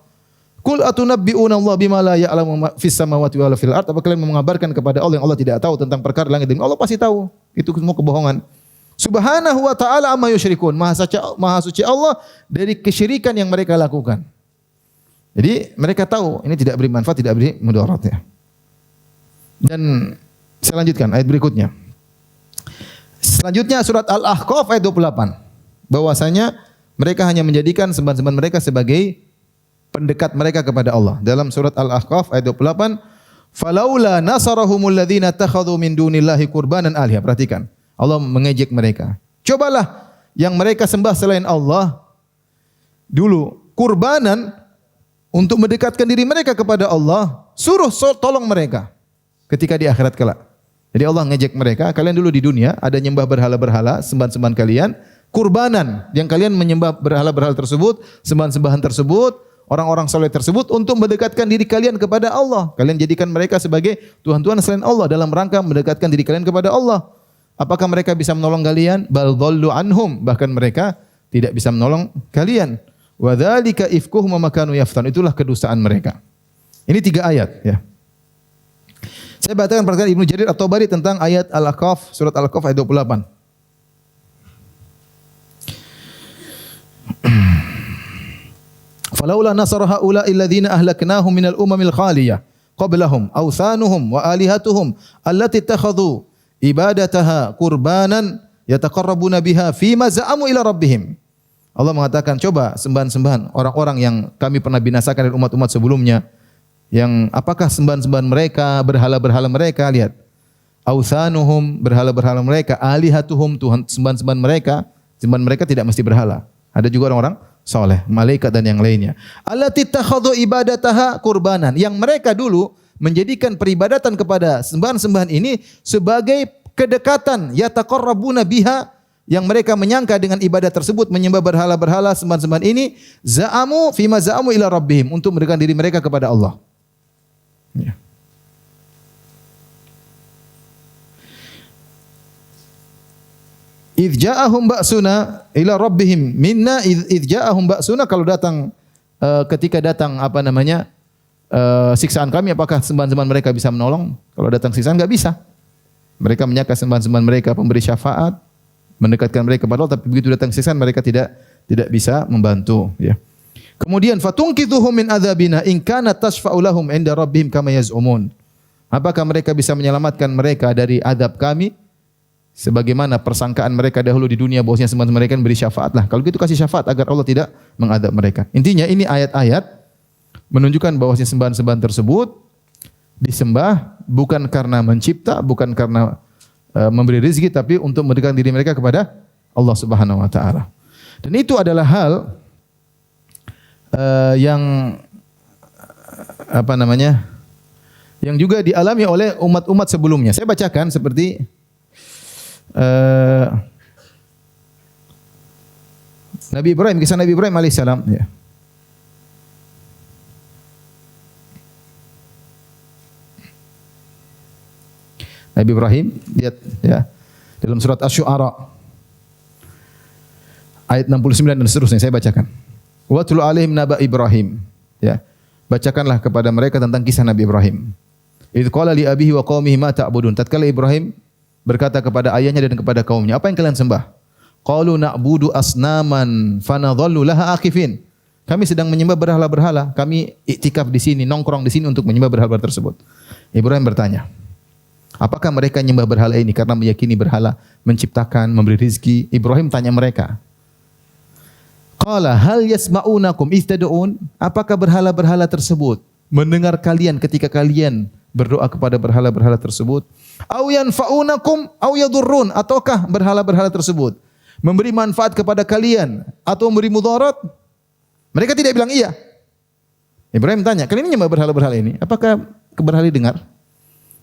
Qul atunabbi'una Allah bima la ya'lamu fis samawati wala fil ard, apa kalian mengabarkan kepada Allah yang Allah tidak tahu tentang perkara langit dan bumi? Allah pasti tahu. Itu semua kebohongan. Subhanahu wa ta'ala amma yusyrikun. Maha suci Allah dari kesyirikan yang mereka lakukan. Jadi mereka tahu ini tidak beri manfaat, tidak beri mudarat ya. Dan saya lanjutkan ayat berikutnya. Selanjutnya surat Al-Ahqaf ayat 28. Bahwasanya mereka hanya menjadikan sembahan-sembahan mereka sebagai pendekat mereka kepada Allah. Dalam surat Al-Ahqaf ayat 28, falaula nasarahumul ladzina takhadhu min dunillahi qurbanan aliha. Perhatikan. Allah mengejek mereka. Cobalah yang mereka sembah selain Allah dulu. Kurbanan untuk mendekatkan diri mereka kepada Allah, suruh tolong mereka ketika di akhirat kelak. Jadi Allah ngejek mereka, kalian dulu di dunia ada nyembah berhala-berhala, sembahan-sembahan kalian, kurbanan yang kalian menyembah berhala-berhala tersebut, sembahan-sembahan tersebut, orang-orang saleh tersebut untuk mendekatkan diri kalian kepada Allah. Kalian jadikan mereka sebagai tuhan-tuhan selain Allah dalam rangka mendekatkan diri kalian kepada Allah. Apakah mereka bisa menolong kalian? Bal dhallu anhum, bahkan mereka tidak bisa menolong kalian. Wa dzalika ifkuhum ma kanu yaftan, itulah kedustaan mereka. Ini 3 ayat ya. Saya bacakan perkataan Ibnu Jarir At-Tabari tentang ayat Al-Ahqaf, surat Al-Ahqaf ayat 28. Falaula nasara haula alladziina ahlaknahum minal umamil khaliyah qablahum awthanuhum wa alihatuhum allati ittakhadhu ibadataha qurbanan yataqarrabuna biha fima za'amu ila rabbihim. Allah mengatakan, coba sembahan-sembahan orang-orang yang kami pernah binasakan dari umat-umat sebelumnya, yang apakah sembahan-sembahan mereka, berhala-berhala mereka, lihat. Awthanuhum, berhala-berhala mereka, alihatuhum, Tuhan sembahan-sembahan mereka, sembahan mereka tidak mesti berhala. Ada juga orang-orang saleh, malaikat dan yang lainnya. Allati takhadhu ibadataha qurbanan, yang mereka dulu menjadikan peribadatan kepada sembahan-sembahan ini sebagai kedekatan, yataqarrabuna biha, yang mereka menyangka dengan ibadah tersebut menyembah berhala-berhala sembahan-sembahan ini, za'amu fima za'amu ila rabbihim, untuk mendekatkan diri mereka kepada Allah. Ya. Idz ja'ahum ba'suna ila rabbihim minna idz ja'ahum ba'suna, kalau datang ketika datang siksaan kami, apakah sembahan-sembahan mereka bisa menolong? Kalau datang siksaan enggak bisa. Mereka menyangka sembahan-sembahan mereka pemberi syafaat, mendekatkan mereka kepada Allah, tapi begitu datang siksaan mereka tidak bisa membantu, ya. Kemudian fatunqidhuhum min adzabina in kana tashfa'u lahum 'inda rabbihim kama yaz'umun. Apakah mereka bisa menyelamatkan mereka dari azab kami sebagaimana persangkaan mereka dahulu di dunia bahwasanya sembahan mereka beri syafaat? Lah, kalau gitu kasih syafaat agar Allah tidak mengadab mereka. Intinya ini ayat-ayat menunjukkan bahwasanya sembahan-sembahan tersebut disembah bukan karena mencipta, bukan karena memberi rezeki, tapi untuk mendekatkan diri mereka kepada Allah Subhanahu wa taala. Dan itu adalah hal yang yang juga dialami oleh umat-umat sebelumnya. Saya bacakan seperti Nabi Ibrahim, kisah Nabi Ibrahim alaihissalam, ya. Nabi Ibrahim, lihat ya, dalam surat Asy-Syu'ara ayat 69 dan seterusnya, saya bacakan. Wa tul alaihim naba Ibrahim, ya. Bacakanlah kepada mereka tentang kisah Nabi Ibrahim. Idz qala li abihi wa qaumihi ma ta'budun. Tatkala Ibrahim berkata kepada ayahnya dan kepada kaumnya, apa yang kalian sembah? Qalu na'budu asnaman fanadhallu laha akifin. Kami sedang menyembah berhala-berhala, kami iktikaf di sini, nongkrong di sini untuk menyembah berhala tersebut. Ibrahim bertanya, apakah mereka menyembah berhala ini karena meyakini berhala menciptakan, memberi rezeki? Ibrahim tanya mereka. Qala hal yasma'unakum idz tad'un? Apakah berhala-berhala tersebut mendengar kalian ketika kalian berdoa kepada berhala-berhala tersebut? Au yanfa'unakum au yadurrun? Ataukah berhala-berhala tersebut memberi manfaat kepada kalian atau memberi mudarat? Mereka tidak bilang iya. Ibrahim tanya, kalian ini menyembah berhala-berhala ini, apakah berhala ini dengar?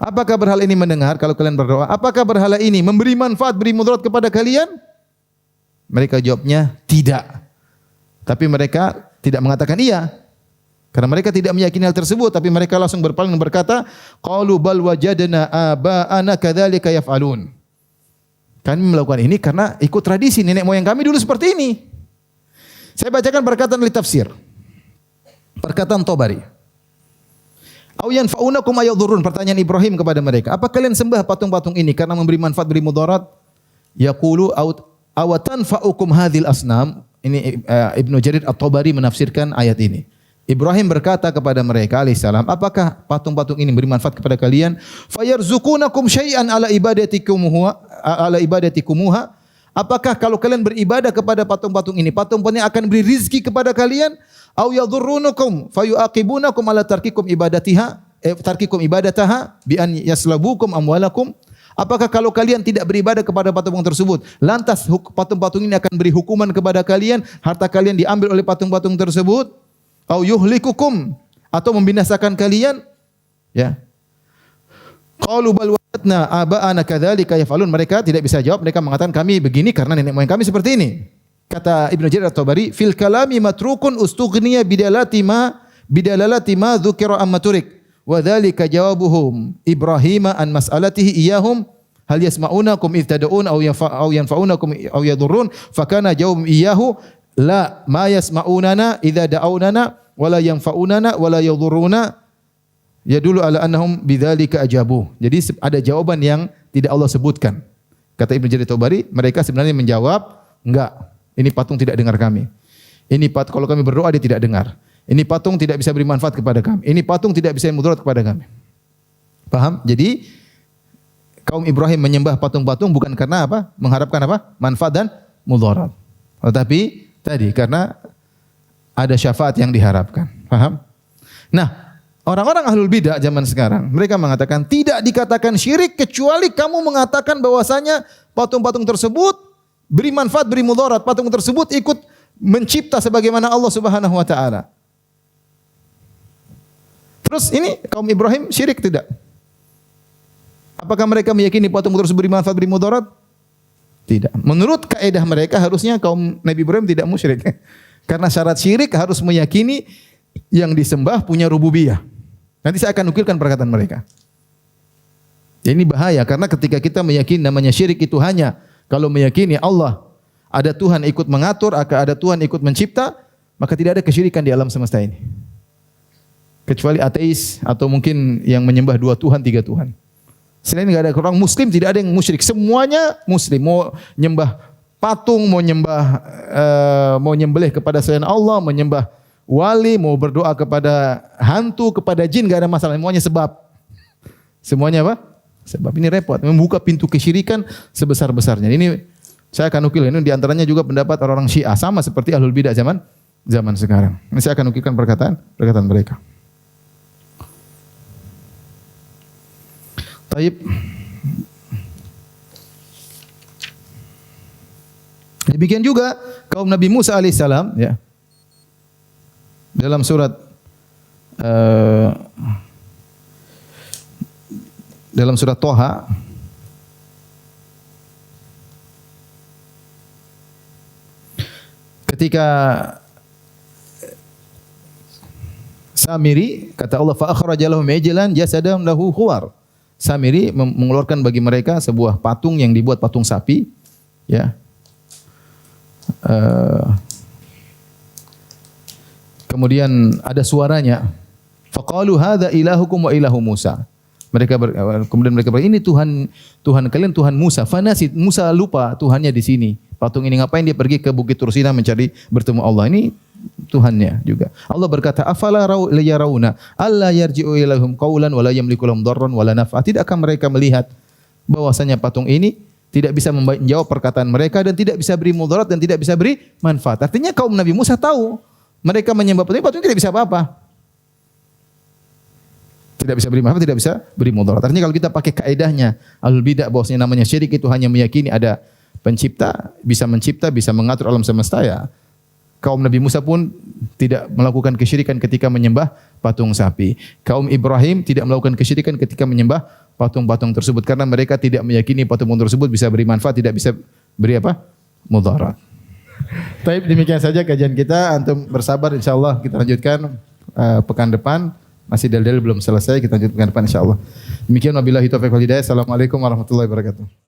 Apakah berhala ini mendengar kalau kalian berdoa? Apakah berhala ini memberi manfaat, beri mudarat kepada kalian? Mereka jawabnya tidak. Tapi mereka tidak mengatakan iya. Karena mereka tidak meyakini hal tersebut, tapi mereka langsung berpaling dan berkata, qalu bal wajadna aba'ana kadzalika yaf'alun. Kami melakukan ini karena ikut tradisi nenek moyang kami dulu seperti ini. Saya bacakan perkataan li tafsir. Perkataan Tabari. Au yanfa'unakum ayadhurrun, pertanyaan Ibrahim kepada mereka, apa kalian sembah patung-patung ini karena memberi manfaat, beri mudarat? Yaqulu aw tanfa'ukum hadhil asnam. Ini Ibnu Jarir At-Tabari menafsirkan ayat ini. Ibrahim berkata kepada mereka alaihissalam, apakah patung-patung ini beri manfaat kepada kalian? Fayarzuqunakum syai'an ala ibadatikumu. Apakah kalau kalian beribadah kepada patung-patung ini, patung-patung akan beri rizki kepada kalian? Au yadhurrunukum fayuaqibunakum ala tarkikum ibadataha bi an yaslabukum amwalakum. Apakah kalau kalian tidak beribadah kepada patung-patung tersebut, lantas patung-patung ini akan beri hukuman kepada kalian, harta kalian diambil oleh patung-patung tersebut? au yuhlikukum, atau membinasakan kalian. Ya. Qalu bal wajadna aba'ana kadzalika yaf'alun. Mereka tidak bisa jawab, mereka mengatakan kami begini karena nenek moyang kami seperti ini. Kata Ibnu Jarir At-Tabari, fil kalami matrukun ustughniya bidalalati ma dzukira amma turik. Wa dzalika jawabuhum Ibrahim an mas'alatihi iyyahum hal yasma'unakum idh tad'un aw yanfa'unakum aw yadurrun, fakana jawabum iyyahu la ma yasma'unana idza da'awnana wala yanfa'unana wala yadurruna. Ya dulu ala annahum bidzalika ajabu. Jadi ada jawaban yang tidak Allah sebutkan. Kata Ibnu Jarir Tabari, mereka sebenarnya menjawab, enggak, ini patung tidak dengar kami. Ini patung kalau kami berdoa dia tidak dengar. Ini patung tidak bisa beri manfaat kepada kami. Ini patung tidak bisa mudarat kepada kami. Paham? Jadi kaum Ibrahim menyembah patung-patung bukan karena apa? Mengharapkan apa? Manfaat dan mudarat. Tetapi tadi karena ada syafaat yang diharapkan. Paham? Nah, orang-orang ahlul bidah zaman sekarang, mereka mengatakan tidak dikatakan syirik kecuali kamu mengatakan bahwasanya patung-patung tersebut beri manfaat, beri mudarat. Patung tersebut ikut mencipta sebagaimana Allah Subhanahu wa taala. Terus ini kaum Ibrahim syirik tidak? Apakah mereka meyakini patung tersebut beri manfaat, beri mudarat? Tidak. Menurut kaidah mereka harusnya kaum Nabi Ibrahim tidak musyrik. Karena syarat syirik harus meyakini yang disembah punya rububiyah. Nanti saya akan nukilkan perkataan mereka. Ini bahaya karena ketika kita meyakini namanya syirik itu hanya kalau meyakini Allah ada Tuhan ikut mengatur, ada Tuhan ikut mencipta, maka tidak ada kesyirikan di alam semesta ini. Kecuali ateis atau mungkin yang menyembah 2 Tuhan, 3 Tuhan. Selain enggak ada orang muslim, tidak ada yang musyrik. Semuanya muslim. Mau nyembah patung, mau nyembelih kepada selain Allah, menyembah wali, mau berdoa kepada hantu, kepada jin, enggak ada masalah. Semuanya sebab. Semuanya apa? Sebab. Ini repot. Membuka pintu kesyirikan sebesar-besarnya. Ini saya akan nukil. Ini diantaranya juga pendapat orang-orang Syiah. Sama seperti ahlul bidah zaman sekarang. Ini saya akan nukilkan perkataan mereka. Taib. Demikian juga kaum Nabi Musa alaihissalam, ya. Dalam surat Thaha ketika Samiri kata Allah fa akhraja lahum ijlan jasadam lahu khuwar. Samiri mengeluarkan bagi mereka sebuah patung yang dibuat patung sapi, ya. Kemudian ada suaranya. Faqalu hadza ilahukum wa ilahu Musa. Kemudian mereka berkata, ini Tuhan kalian, Tuhan Musa. Fanasid, Musa lupa Tuhannya di sini. Patung ini ngapain dia pergi ke Bukit Tursina mencari bertemu Allah. Ini Tuhannya juga. Allah berkata, afala yarawna alla yarji'u ilaihim qawlan wa la yamliku lahum darran wa la naf'a. Tidakkah mereka melihat bahwasanya patung ini tidak bisa menjawab perkataan mereka dan tidak bisa beri mudarat dan tidak bisa beri manfaat. Artinya kaum Nabi Musa tahu mereka menyembah patung tidak bisa apa-apa. Tidak bisa beri manfaat, tidak bisa beri mudarat. Artinya kalau kita pakai kaidahnya ahlul bidah bahwasanya namanya syirik itu hanya meyakini ada pencipta, bisa mengatur alam semesta, ya. Kaum Nabi Musa pun tidak melakukan kesyirikan ketika menyembah patung sapi. Kaum Ibrahim tidak melakukan kesyirikan ketika menyembah patung-patung tersebut karena mereka tidak meyakini patung tersebut bisa beri manfaat, tidak bisa beri apa? Mudarat. Baik, demikian saja kajian kita. Antum bersabar, insyaallah kita lanjutkan pekan depan. Masih dalil belum selesai, kita lanjutkan pekan depan insyaallah. Demikian wabillahi taufiq wal hidayah. Assalamualaikum warahmatullahi wabarakatuh.